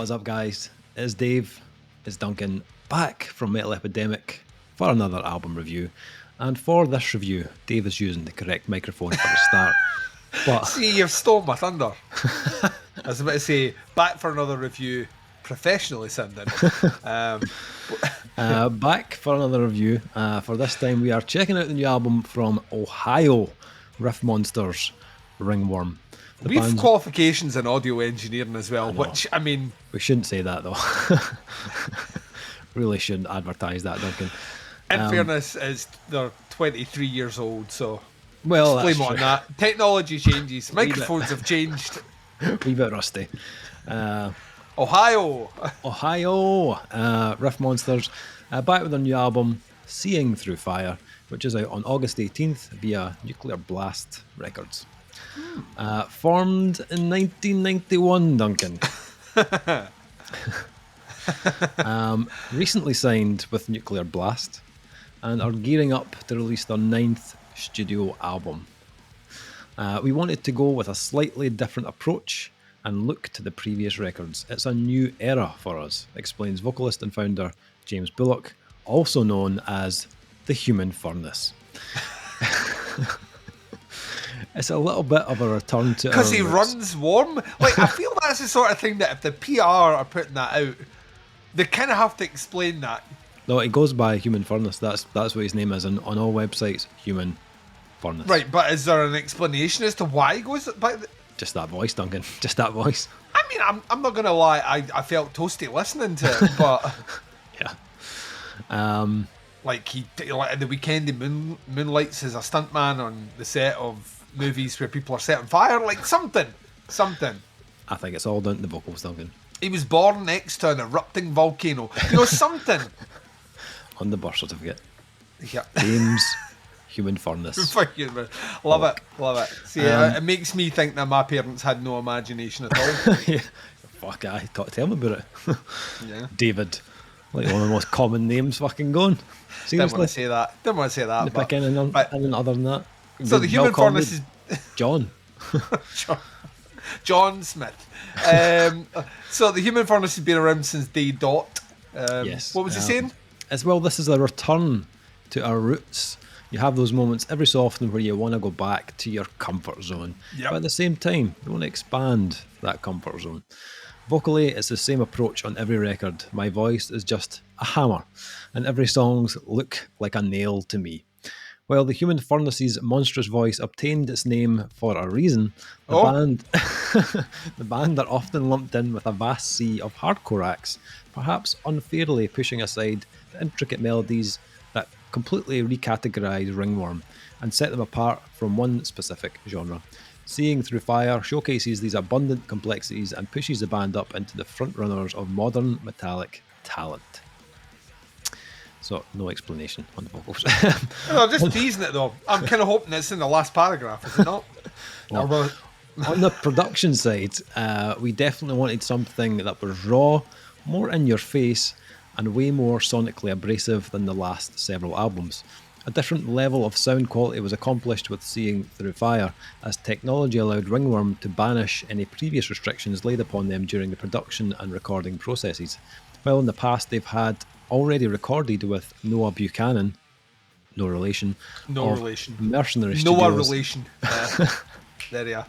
is up, guys? It's Dave, it's Duncan, back from Metal Epidemic for another album review. And for this review, Dave is using the correct microphone for the start. But see, you've stolen my thunder. I was about to say, back for another review, professionally sounding. Back for another review. For this time, we are checking out the new album from Ohio, Riff Monsters, Ringworm. We have qualifications in audio engineering as well, which, I mean... We shouldn't say that, though. Really shouldn't advertise that, Duncan. In fairness, they're 23 years old, so... Well, blame on that. Technology changes. Microphones have changed. Wee bit rusty. Ohio, Riff Monsters, back with their new album, Seeing Through Fire, which is out on August 18th via Nuclear Blast Records. Formed in 1991, Duncan. Recently signed with Nuclear Blast and are gearing up to release their 9th studio album. We wanted to go with a slightly different approach and look to the previous records. It's a new era for us, explains vocalist and founder James Bullock, also known as the Human Furnace. It's a little bit of a return to because he runs warm. Like, I feel that's the sort of thing that if the PR are putting that out, they kind of have to explain that. No, he goes by Human Furnace. That's what his name is on all websites. Human Furnace. Right, but is there an explanation as to why he goes by? Just that voice, Duncan. Just that voice. I mean, I'm not gonna lie. I felt toasty listening to it, but yeah. Like at the weekend, he moonlights as a stuntman on the set of movies where people are setting fire, like something. I think it's all down to the vocals, Duncan. He was born next to an erupting volcano. You know, something. On the birth certificate. Yeah. James Human Furnace. Love it. See, it makes me think that my parents had no imagination at all. Yeah. Fuck, tell me about it. Yeah. David. Like one of the most common names fucking going. Seriously? Didn't want to say that. Pick anything other than that. So the Human Furnace is... John. John Smith. So the Human Furnace has been around since day dot. Yes. What was he saying? As well, this is a return to our roots. You have those moments every so often where you want to go back to your comfort zone. Yep. But at the same time, you want to expand that comfort zone. Vocally, it's the same approach on every record. My voice is just a hammer, and every songs look like a nail to me. While the Human Furnace's monstrous voice obtained its name for a reason, the band are often lumped in with a vast sea of hardcore acts, perhaps unfairly pushing aside the intricate melodies that completely recategorise Ringworm and set them apart from one specific genre. Seeing Through Fire showcases these abundant complexities and pushes the band up into the frontrunners of modern metallic talent. So, no explanation on the vocals. No, just teasing it though. I'm kind of hoping it's in the last paragraph, is it not? No. On the production side, we definitely wanted something that was raw, more in your face, and way more sonically abrasive than the last several albums. A different level of sound quality was accomplished with Seeing Through Fire, as technology allowed Ringworm to banish any previous restrictions laid upon them during the production and recording processes. While in the past they've had already recorded with Noah Buchanan, Mercenary Studios. Noah relation. There you are.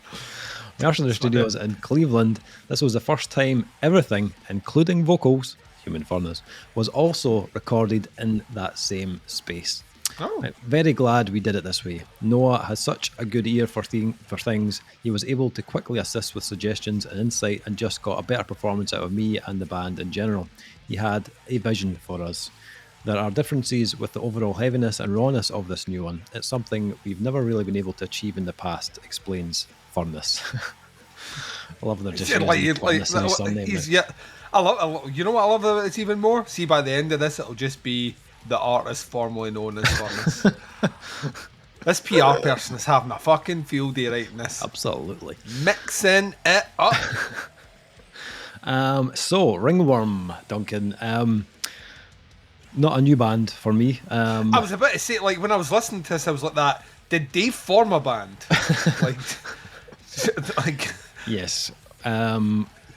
Mercenary Studios in Cleveland. This was the first time everything, including vocals, Human Furnace, was also recorded in that same space. Oh. Very glad we did it this way. Noah has such a good ear for things. He was able to quickly assist with suggestions and insight and just got a better performance out of me and the band in general. He had a vision for us. There are differences with the overall heaviness and rawness of this new one. It's something we've never really been able to achieve in the past, explains Furnace. I love they're just I love. You know what I love about it even more? See, by the end of this, it'll just be the artist formerly known as Furnace. This PR person is having a fucking field day writing this. Absolutely. Mixing it up. So, Ringworm, Duncan. Not a new band for me. I was about to say, like, when I was listening to this, I was like that. Did Dave form a band? like. Yes.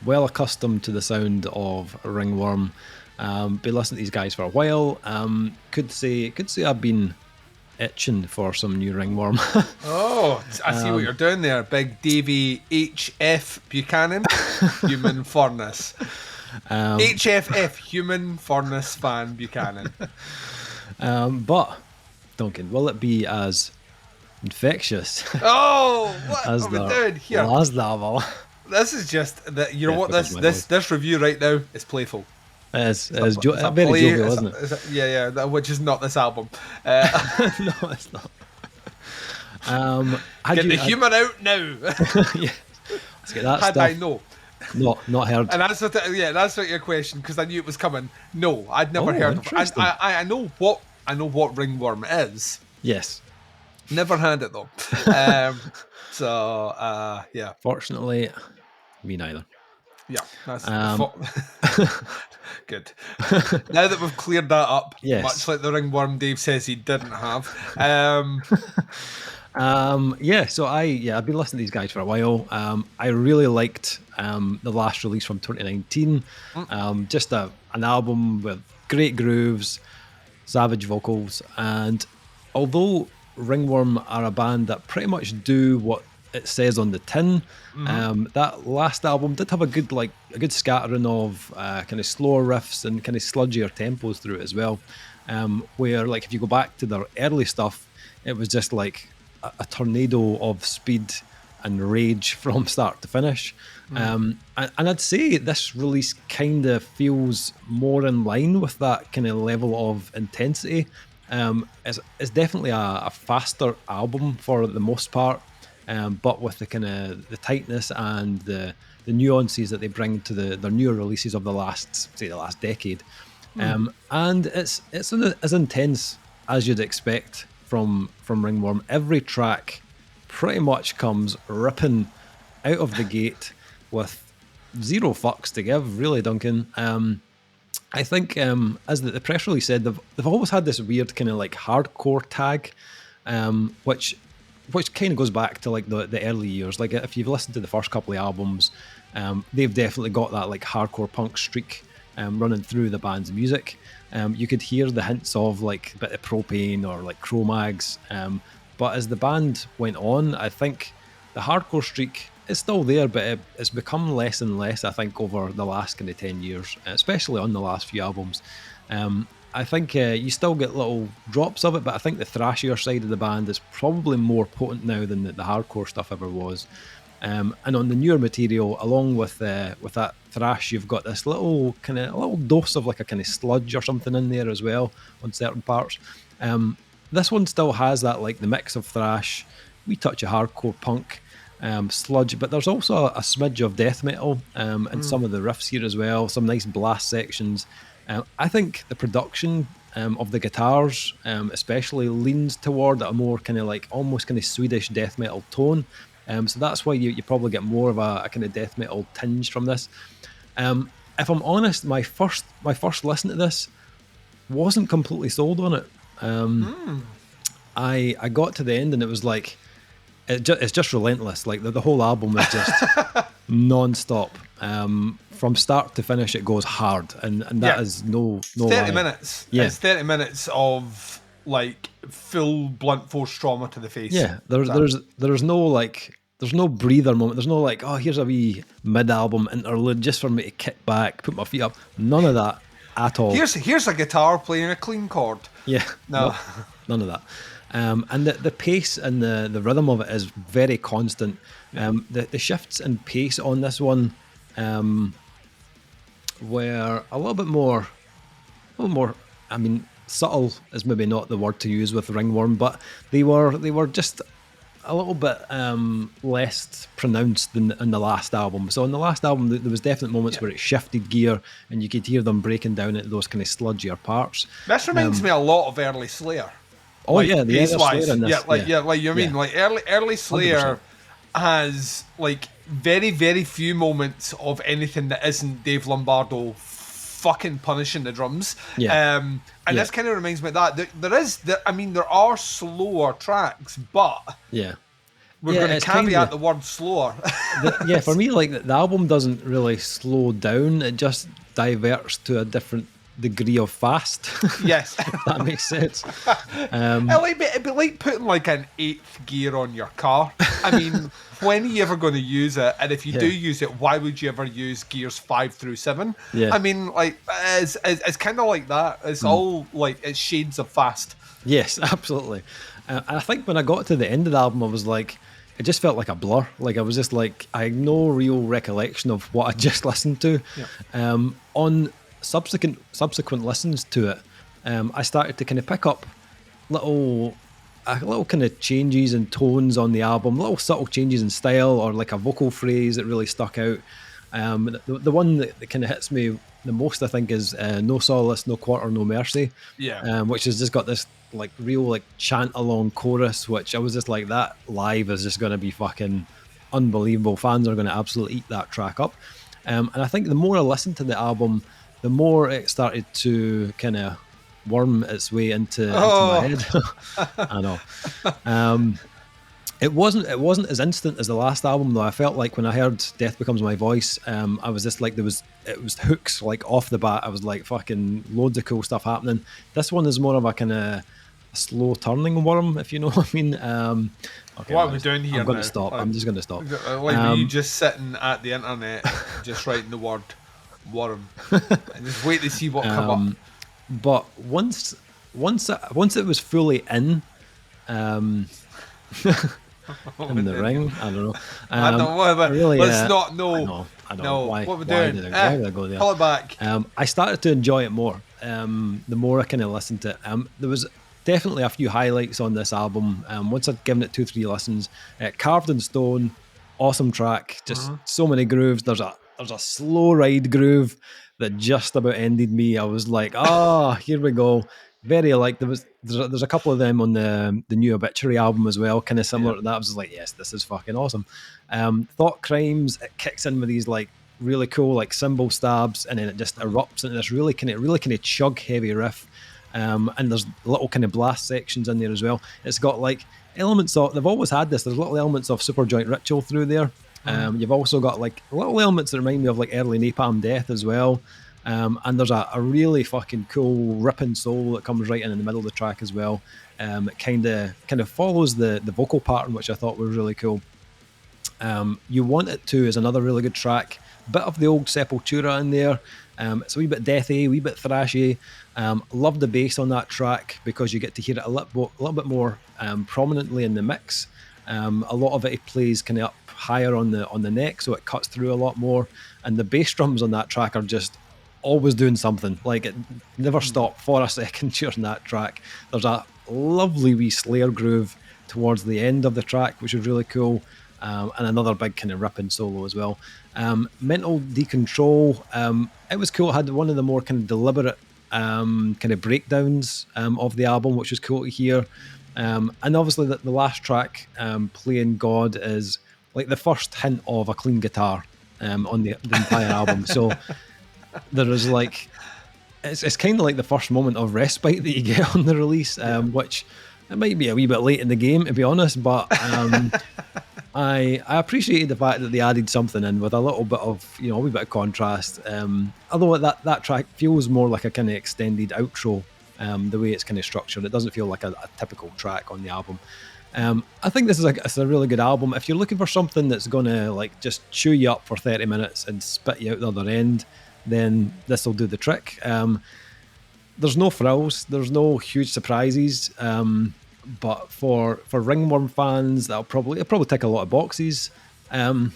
well accustomed to the sound of Ringworm. Been listening to these guys for a while. Could say I've been itching for some new Ringworm. Oh, I see what you're doing there. Big Davey HF Buchanan, Human Furnace. HFF, Human Furnace fan Buchanan. But, Duncan, will it be as infectious Oh, what as are we the doing here? last album? This is just that. You know Yeah, what? because my voice. This review right now is playful. It's It's very play- jovial, it's isn't a- it? it's a- yeah, which is not this album. No, it's not. Get the humour out now. Yeah, let's get that Had stuff. I know. Not heard. And that's what your question, because I knew it was coming. No, I'd never Oh, heard of it. interesting. I know what Ringworm is. Yes. Never had it though. Yeah. Fortunately, me neither. Yeah, that's good. Now that we've cleared that up, Yes. much like the Ringworm Dave says he didn't have. So I've been listening to these guys for a while. I really liked the last release from 2019. Just an album with great grooves, savage vocals, and although Ringworm are a band that pretty much do what it says on the tin, that last album did have a good scattering of kind of slower riffs and kind of sludgier tempos through it as well. Where like if you go back to their early stuff, it was just like a tornado of speed and rage from start to finish. And I'd say this release kind of feels more in line with that kind of level of intensity. It's definitely a faster album for the most part, but with the kind of the tightness and the nuances that they bring to their newer releases of the last decade. And it's as intense as you'd expect from Ringworm. Every track pretty much comes ripping out of the gate with zero fucks to give, really, Duncan. I think, as the press release said, they've always had this weird kind of like hardcore tag, which kind of goes back to like the early years. Like if you've listened to the first couple of albums, they've definitely got that like hardcore punk streak running through the band's music. You could hear the hints of like a bit of Propane or like Cro-Mags, but as the band went on, I think the hardcore streak is still there, but it's become less and less, I think, over the last kind of 10 years, especially on the last few albums. I think you still get little drops of it, but I think the thrashier side of the band is probably more potent now than the hardcore stuff ever was. And on the newer material, along with that thrash, you've got this little dose of like a kind of sludge or something in there as well on certain parts. This one still has that like the mix of thrash, wee touch of hardcore punk, sludge, but there's also a smidge of death metal in some of the riffs here as well. Some nice blast sections. I think the production of the guitars, especially, leans toward a more kind of like almost kind of Swedish death metal tone. So that's why you probably get more of a kind of death metal tinge from this. If I'm honest, my first listen to this wasn't completely sold on it. I got to the end and it was like it's just relentless. Like the whole album is just non-stop. From start to finish, it goes hard, and that is no 30 lie. minutes. Yeah. It's 30 minutes of like full blunt force trauma to the face. Yeah, there's no breather moment. There's no like, oh, here's a wee mid-album interlude just for me to kick back, put my feet up. None of that at all. Here's a guitar playing a clean chord. Yeah, No. none of that. And the pace and the rhythm of it is very constant. The shifts in pace on this one were a little more. I mean, subtle is maybe not the word to use with Ringworm, but they were just a little bit less pronounced than in the last album. So in the last album, there was definite moments where it shifted gear, and you could hear them breaking down into those kind of sludgier parts. This reminds me a lot of early Slayer. Oh like, yeah, the bass-wise. Slayer in this. Like you mean like early Slayer 100%. has like very, very few moments of anything that isn't Dave Lombardo fucking punishing the drums. And this kind of reminds me of that. There are slower tracks, but We're Yeah, going to it's caveat kinda the word slower. yeah, for me, like the album doesn't really slow down. It just diverts to a different degree of fast, Yes. if that makes sense. It'd be like putting like an eighth gear on your car. I mean, when are you ever going to use it? And if you do Yeah, use it, why would you ever use gears 5 through 7? yeah, I mean, like, it's kind of like that. It's all like, it's shades of fast. yes, absolutely. And I think when I got to the end of the album, I was like, it just felt like a blur. Like I was just like, I had no real recollection of what I just listened to. Yeah. On subsequent listens to it, I started to kind of pick up little little kind of changes in tones on the album, little subtle changes in style, or like a vocal phrase that really stuck out. The one that kind of hits me the most, I think, is "No Solace, No Quarter, No Mercy," Yeah. which has just got this like real like chant along chorus, which I was just like, that live is just going to be fucking unbelievable. Fans are going to absolutely eat that track up. And I think the more I listened to the album, the more it started to kind of worm its way into my Oh, head. I know. It wasn't as instant as the last album though. I felt like when I heard "Death Becomes My Voice," I was just like it was hooks like off the bat. I was like fucking loads of cool stuff happening. This one is more of a kind of slow turning worm, if you know what I mean. Okay, what are we doing here I'm going now? to stop. I'm just going to stop. Like you just sitting at the internet, just writing the word worm, and just wait to see what come up. But once it was fully in the ring, I don't know. I don't know, but Really, let's not know. I know. No, Why? what we're Why doing? why did I go there? Pull it back. I started to enjoy it more. The more I kind of listened to it, there was definitely a few highlights on this album. Once I'd given it 2-3 listens, Carved in Stone, awesome track, just so many grooves. There's a slow ride groove that just about ended me. I was like, here we go. Very like there's a couple of them on the new Obituary album as well, kind of similar to that. I was just like, yes, this is fucking awesome. Thought Crimes, it kicks in with these like really cool like cymbal stabs, and then it just erupts into this really kind of chug heavy riff. And there's little kind of blast sections in there as well. It's got like elements of, they've always had this, there's little elements of Superjoint Ritual through there. You've also got like little elements that remind me of like early Napalm Death as well. And there's a really fucking cool ripping solo that comes right in the middle of the track as well. It kind of follows the vocal pattern, which I thought was really cool. You Want It To is another really good track. Bit of the old Sepultura in there. It's a wee bit deathy, a wee bit thrashy. Love the bass on that track because you get to hear it a little bit more prominently in the mix. A lot of it plays kind of up higher on the neck, so it cuts through a lot more. And the bass drums on that track are just always doing something. Like it never stopped for a second during that track. There's a lovely wee snare groove towards the end of the track, which is really cool. And another big kind of ripping solo as well. Mental Decontrol, it was cool. It had one of the more kind of deliberate kind of breakdowns of the album, which was cool to hear. And obviously the last track, Playing God, is like the first hint of a clean guitar on the entire album. So there is like, it's kind of like the first moment of respite that you get on the release, which it might be a wee bit late in the game, to be honest, but I appreciated the fact that they added something in with a little bit of, a wee bit of contrast. Although that track feels more like a kind of extended outro, the way it's kind of structured. It doesn't feel like a typical track on the album. I think this is it's a really good album. If you're looking for something that's going to like just chew you up for 30 minutes and spit you out the other end, then this will do the trick. There's no frills, there's no huge surprises, but for Ringworm fans, it'll probably tick a lot of boxes. On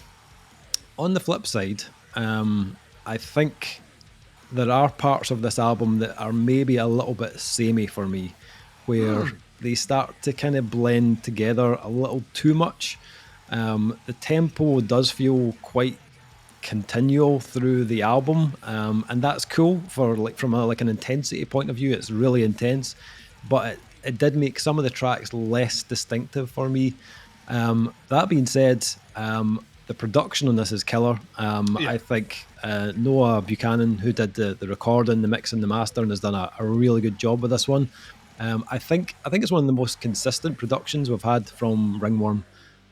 the flip side, I think there are parts of this album that are maybe a little bit samey for me, where they start to kind of blend together a little too much. The tempo does feel quite continual through the album, and that's cool for like from an intensity point of view. It's really intense, but it did make some of the tracks less distinctive for me. That being said, the production on this is killer. I think Noah Buchanan, who did the recording, the mixing, the mastering, has done a really good job with this one. I think it's one of the most consistent productions we've had from Ringworm.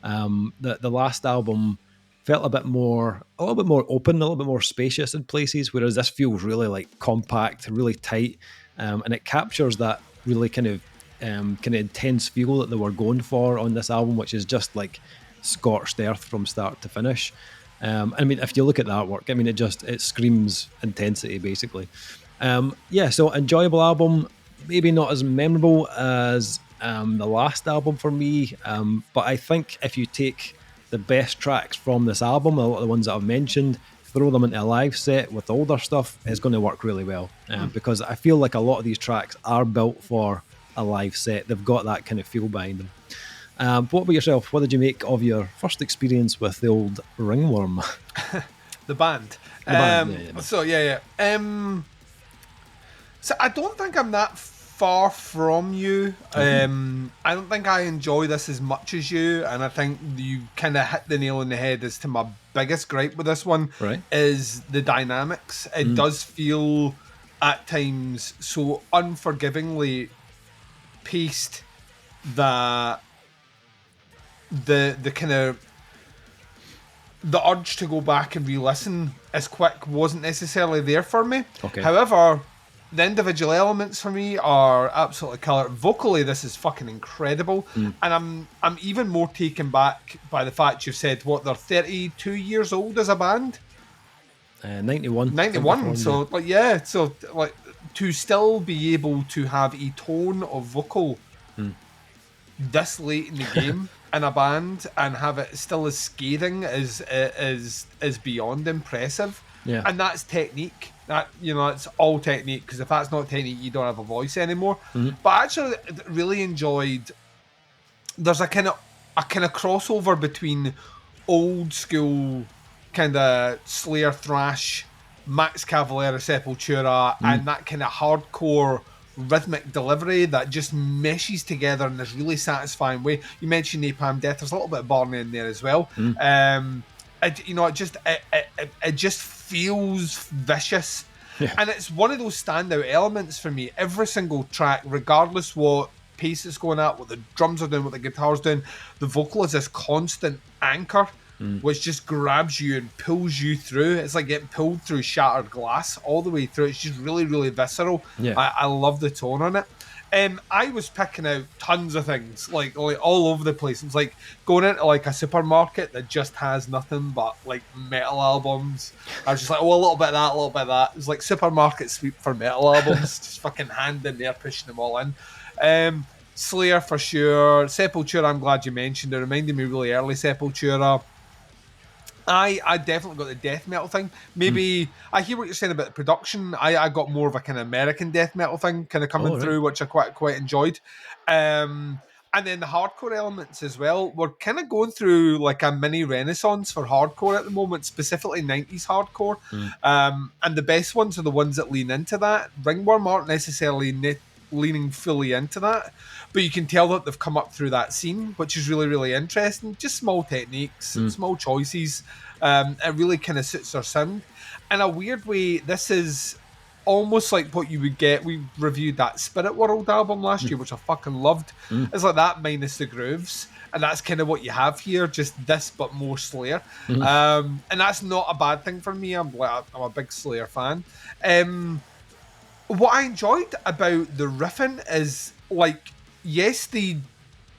The last album felt a little bit more open, a little bit more spacious in places, whereas this feels really like compact, really tight, and it captures that really kind of intense feel that they were going for on this album, which is just like scorched earth from start to finish. I mean, if you look at the artwork, I mean, it screams intensity, basically. Yeah, so enjoyable album, maybe not as memorable as the last album for me, but I think if you take the best tracks from this album, a lot of the ones that I've mentioned, throw them into a live set with the older stuff, it's going to work really well. Because I feel like a lot of these tracks are built for a live set. They've got that kind of feel behind them. What about yourself? What did you make of your first experience with the old Ringworm? The band. So I don't think I'm that far from you. I don't think I enjoy this as much as you, and I think you kind of hit the nail on the head as to my biggest gripe with this one. Right. Is the dynamics. It does feel at times so unforgivingly paced that the kind of the urge to go back and re-listen as quick wasn't necessarily there for me. Okay. However, the individual elements for me are absolutely killer. Vocally, this is fucking incredible, and I'm even more taken back by the fact you've said what they're 32 years old as a band. 91. 91. So like to still be able to have a tone of vocal this late in the game in a band and have it still as scathing is beyond impressive. Yeah. And that's technique. That, you know, it's all technique, because if that's not technique, you don't have a voice anymore. But I actually really enjoyed. There's a kind of crossover between old school kind of Slayer thrash, Max Cavalera Sepultura, and that kind of hardcore rhythmic delivery that just meshes together in this really satisfying way. You mentioned Napalm Death. There's a little bit of Barney in there as well. It just feels vicious. Yeah. And it's one of those standout elements for me. Every single track, regardless what pace it's going at, what the drums are doing, what the guitar's doing, the vocal is this constant anchor which just grabs you and pulls you through. It's like getting pulled through shattered glass all the way through. It's just really, really visceral. Yeah. I love the tone on it. I was picking out tons of things, like all over the place. It's like going into like a supermarket that just has nothing but like metal albums. I was just like, oh, a little bit of that, a little bit of that. It was like supermarket sweep for metal albums, just fucking hand in there, pushing them all in. Slayer for sure. Sepultura, I'm glad you mentioned. It reminded me really early Sepultura. I definitely got the death metal thing. Maybe I hear what you're saying about the production. I got more of a kind of American death metal thing kind of coming through, which I quite enjoyed. And then the hardcore elements as well. We're kind of going through like a mini renaissance for hardcore at the moment, specifically 90s hardcore. And the best ones are the ones that lean into that. Ringworm aren't necessarily leaning fully into that, but you can tell that they've come up through that scene, which is really, really interesting. Just small techniques, small choices. It really kind of suits their sound. In a weird way, this is almost like what you would get. We reviewed that Spirit World album last year, which I fucking loved. It's like that minus the grooves, and that's kind of what you have here, just this but more Slayer. And that's not a bad thing for me. I'm a big Slayer fan. What I enjoyed about the riffing is, like, yes, they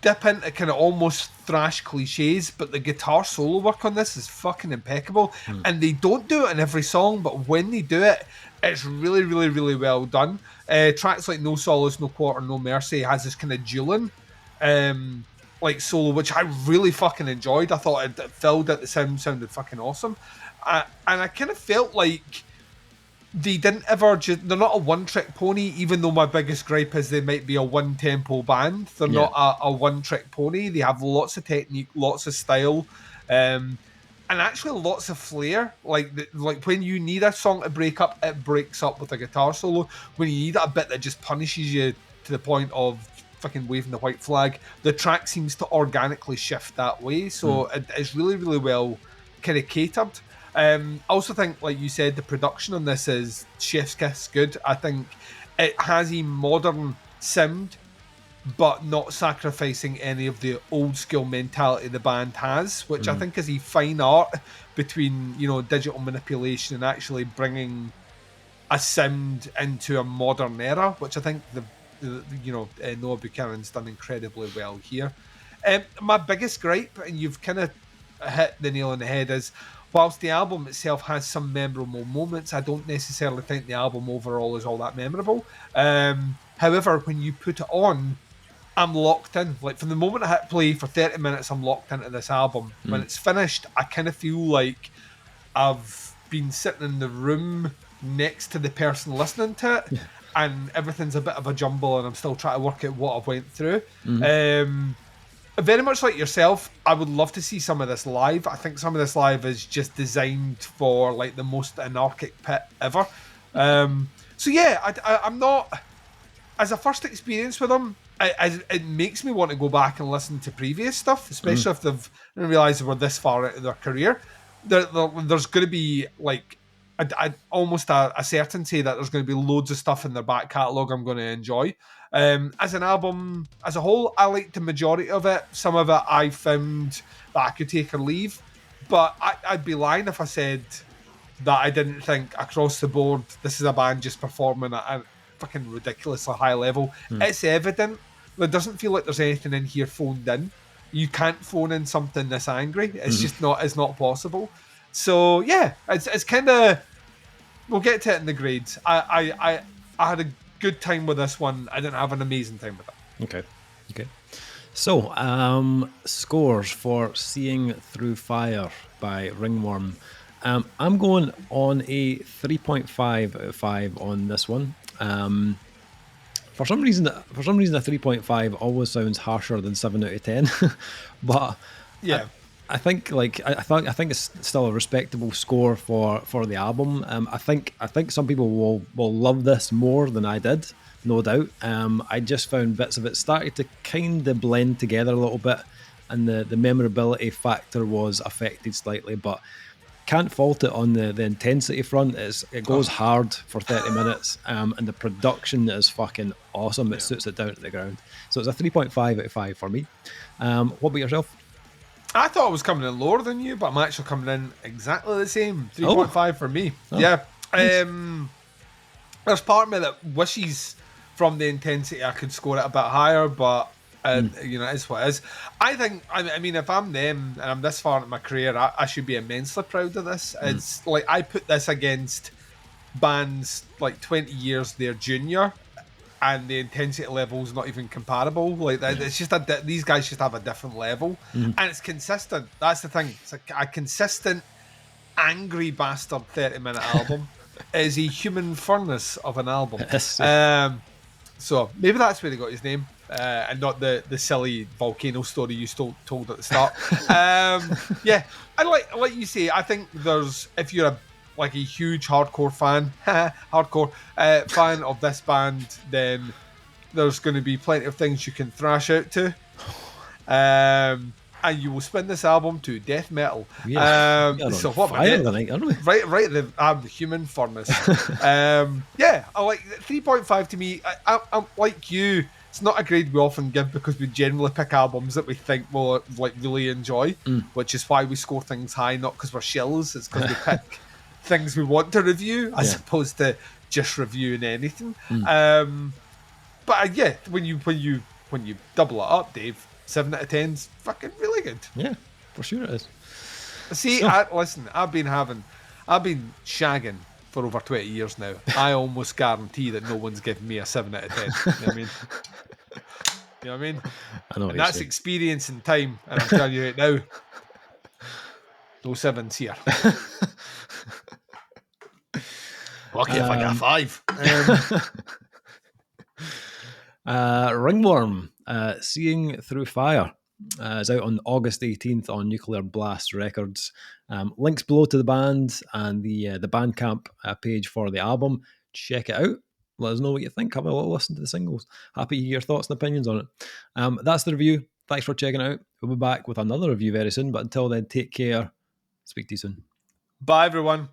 dip into kind of almost thrash cliches, but the guitar solo work on this is fucking impeccable. And they don't do it in every song, but when they do it, it's really, really, really well done. Tracks like No Solace, No Quarter, No Mercy has this kind of dueling like solo, which I really fucking enjoyed. I thought it filled it. The sounded fucking awesome. And I kind of felt like they didn't ever they're not a one-trick pony, even though my biggest gripe is they might be a one-tempo band. They're not a one-trick pony. They have lots of technique, lots of style, and actually lots of flair. Like when you need a song to break up, it breaks up with a guitar solo. When you need a bit that just punishes you to the point of fucking waving the white flag, the track seems to organically shift that way. So it's really, really well kind of catered. I also think, like you said, the production on this is chef's kiss good. I think it has a modern sound but not sacrificing any of the old school mentality the band has, which I think is a fine art between, you know, digital manipulation and actually bringing a sound into a modern era, which I think Noah Buchanan's done incredibly well here. My biggest gripe, and you've kind of hit the nail on the head, is whilst the album itself has some memorable moments, I don't necessarily think the album overall is all that memorable. However, when you put it on, I'm locked in. Like, from the moment I hit play for 30 minutes, I'm locked into this album. When it's finished, I kind of feel like I've been sitting in the room next to the person listening to it, and everything's a bit of a jumble, and I'm still trying to work out what I've went through. Very much like yourself, I would love to see some of this live. I think some of this live is just designed for like the most anarchic pit ever. So yeah, I'm not, as a first experience with them, it makes me want to go back and listen to previous stuff, especially if they've realised they were this far out of their career. There's going to be like almost a certainty that there's going to be loads of stuff in their back catalogue I'm going to enjoy. As an album as a whole, I liked the majority of it. Some of it I found that I could take or leave, but I'd be lying if I said that I didn't think across the board this is a band just performing at a fucking ridiculously high level. It's evident. There doesn't feel like there's anything in here phoned in. You can't phone in something this angry. It's just not. It's not possible. So yeah, it's kind of. We'll get to it in the grades. I had a good time with this one. I didn't have an amazing time with it. Okay. So scores for Seeing Through Fire by Ringworm. I'm going on a 3.5 out of 5 on this one. For some reason, a 3.5 always sounds harsher than 7 out of 10. But yeah, I think it's still a respectable score for the album. I think some people will love this more than I did, no doubt. I just found bits of it started to kind of blend together a little bit, and the memorability factor was affected slightly, but can't fault it on the intensity front. It goes hard for 30 minutes, and the production is fucking awesome. It suits it down to the ground. So it's a 3.5 out of 5 for me. What about yourself? I thought I was coming in lower than you, but I'm actually coming in exactly the same. 3.5 for me. Yeah. Nice. There's part of me that wishes from the intensity I could score it a bit higher, but you know, it is what it is. I mean, if I'm them and I'm this far in my career, I should be immensely proud of this. It's like I put this against bands like 20 years their junior, and the intensity level's not even comparable. Like it's just these guys just have a different level, and it's consistent. That's the thing. It's a consistent, angry bastard 30-minute album. It is a human furnace of an album. So maybe that's where he got his name. And not the silly volcano story you told at the start. Yeah, I like you say. I think there's, if you're a huge hardcore fan, fan of this band, then there's going to be plenty of things you can thrash out to. And you will spin this album to death metal. So what am I getting? Right, the human furnace. Yeah, I like 3.5 to me. I'm like you. It's not a grade we often give because we generally pick albums that we think we'll really enjoy, which is why we score things high, not because we're shills. It's because we pick things we want to review as opposed to just reviewing anything. But yeah, when you double it up, Dave, 7 out of 10's fucking really good. Yeah, for sure it is. See, listen, I've been shagging for over 20 years now. I almost guarantee that no one's given me a 7 out of 10. You know what I mean? You know what I mean? I know. And that's experience and time. And I'm telling you right now, no 7s here. Lucky if I got 5. Ringworm, Seeing Through Fire, is out on August 18th on Nuclear Blast Records. Links below to the band and the Bandcamp page for the album. Check it out. Let us know what you think. Have a little listen to the singles. Happy to hear your thoughts and opinions on it. That's the review. Thanks for checking it out. We'll be back with another review very soon, but until then, take care. Speak to you soon. Bye, everyone.